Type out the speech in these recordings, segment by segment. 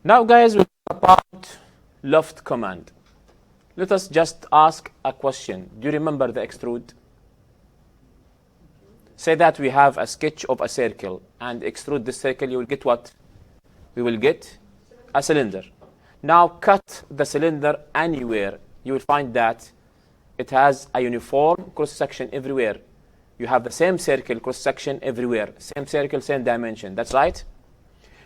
Now, guys, we'll talk about Loft command. Let us just ask a question. Do you remember the extrude? Say that we have a sketch of a circle and extrude this circle, you will get what? We will get a cylinder. Now cut the cylinder anywhere. You will find that it has a uniform cross-section everywhere. You have the same circle cross-section everywhere. Same circle, same dimension. That's right?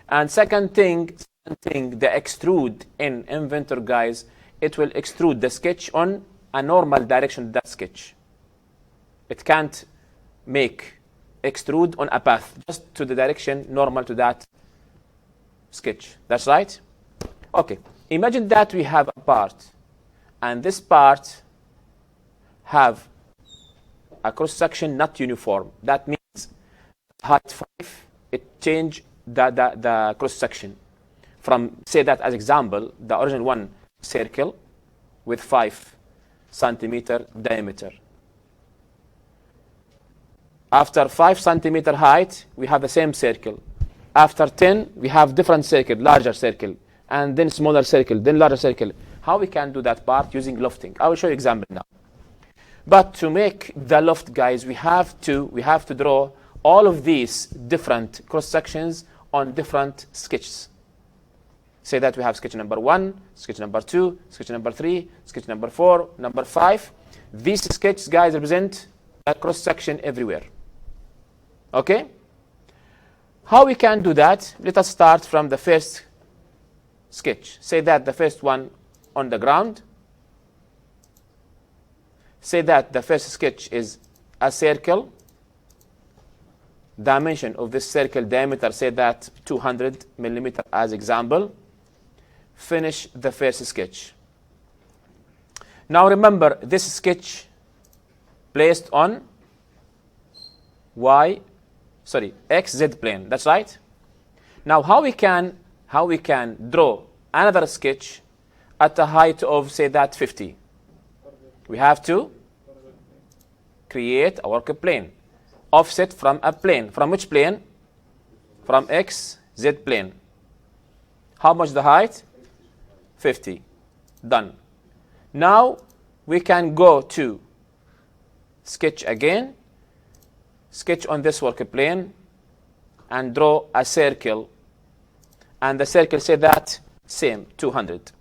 And second thing, the extrude in Inventor, guys, it will extrude the sketch on a normal direction of that sketch. It can't make extrude on a path, just to the direction normal to that sketch. That's right? Okay. Imagine that we have a part, and this part have a cross-section not uniform. That means height 5, it change the cross-section. From, say that as example, the original one circle with 5 centimeter diameter. After 5 centimeter height, we have the same circle. After 10, we have different circle, larger circle, and then smaller circle, then larger circle. How we can do that part? Using lofting. I will show you example now. But to make the loft, guys, we have to draw all of these different cross sections on different sketches. Say that we have sketch number 1, sketch number 2, sketch number 3, sketch number 4, number 5. These sketches, guys, represent a cross section everywhere. Okay? How we can do that? Let us start from the first sketch. Say that the first one on the ground. Say that the first sketch is a circle. Dimension of this circle diameter, say that 200 millimeter as example. Finish the first sketch. Now remember, this sketch placed on XZ plane. That's right. Now how we can draw another sketch at a height of, say that 50? We have to create a work plane, offset from a plane. From which plane? From XZ plane. How much the height? 50. Done. Now we can go to sketch again, sketch on this work plane, and draw a circle. And the circle, say that same 200.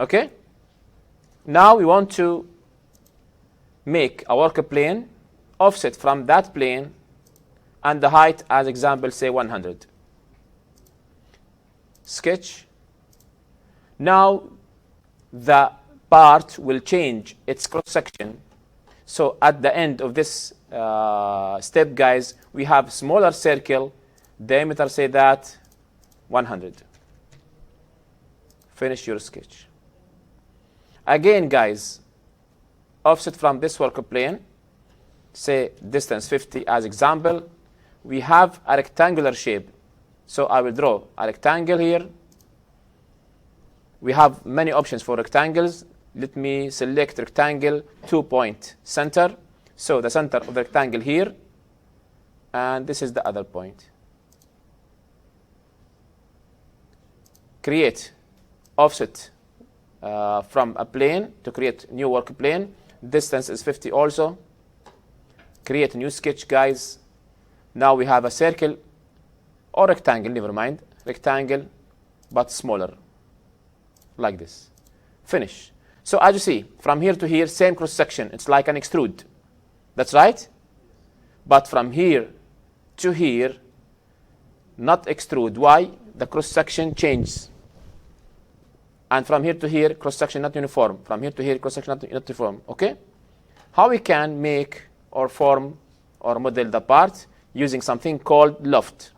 Okay? Now we want to make a work plane, offset from that plane, and the height as example, say 100. Sketch. Now the part will change its cross section. So at the end of this step, guys, we have smaller circle, diameter, say that 100. Finish your sketch. Again, guys, offset from this work plane, say distance 50 as example. We have a rectangular shape. So I will draw a rectangle here. We have many options for rectangles. Let me select rectangle 2-point center. So the center of the rectangle here, and this is the other point. Create offset from a plane to create new work plane. Distance is 50 also. Create a new sketch, guys. Now we have a circle or rectangle, never mind. Rectangle, but smaller. Like this. Finish. So as you see, from here to here, same cross section. It's like an extrude. That's right? But from here to here, not extrude. Why? The cross section changes. And from here to here, cross section not uniform. From here to here, cross section not uniform. Okay? How we can make or form or model the part? Using something called Loft.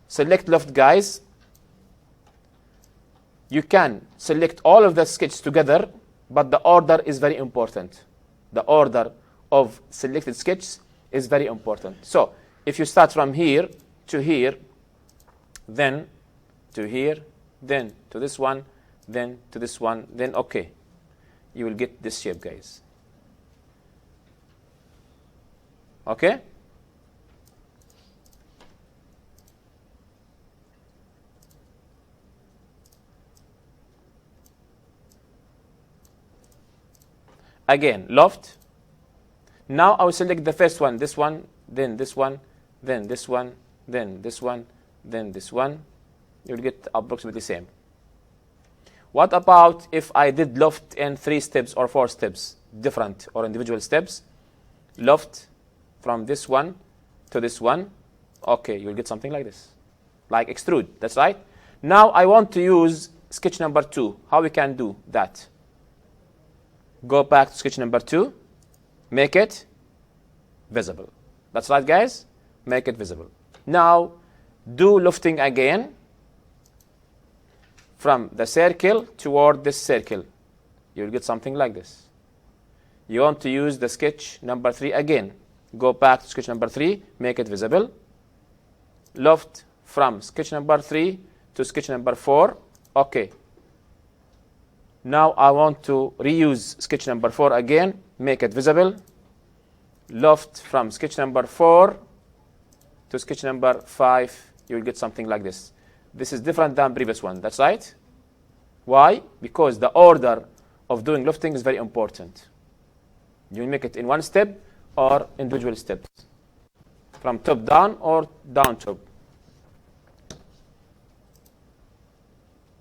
Select Loft, guys. You can select all of the sketches together, but the order is very important. The order of selected sketches is very important. So if you start from here to here, then to here, then to this one, then to this one, then okay, you will get this shape, guys. Okay? Again, loft. Now I will select the first one, this one, then this one, then this one, then this one, then this one. You'll get approximately the same. What about if I did loft in 3 steps or 4 steps, different or individual steps? Loft from this one to this one. Okay, you'll get something like this, like extrude. That's right. Now I want to use sketch number 2. How we can do that? Go back to sketch number 2. Make it visible. That's right, guys. Make it visible. Now do lofting again from the circle toward this circle. You'll get something like this. You want to use the sketch number 3 again. Go back to sketch number 3, make it visible. Loft from sketch number 3 to sketch number 4. Okay. Now I want to reuse sketch number 4 again, make it visible. Loft from sketch number 4 to sketch number 5. You'll get something like this. This is different than previous one. That's right. Why? Because the order of doing lofting is very important. You make it in one step or individual steps, from top down or down top.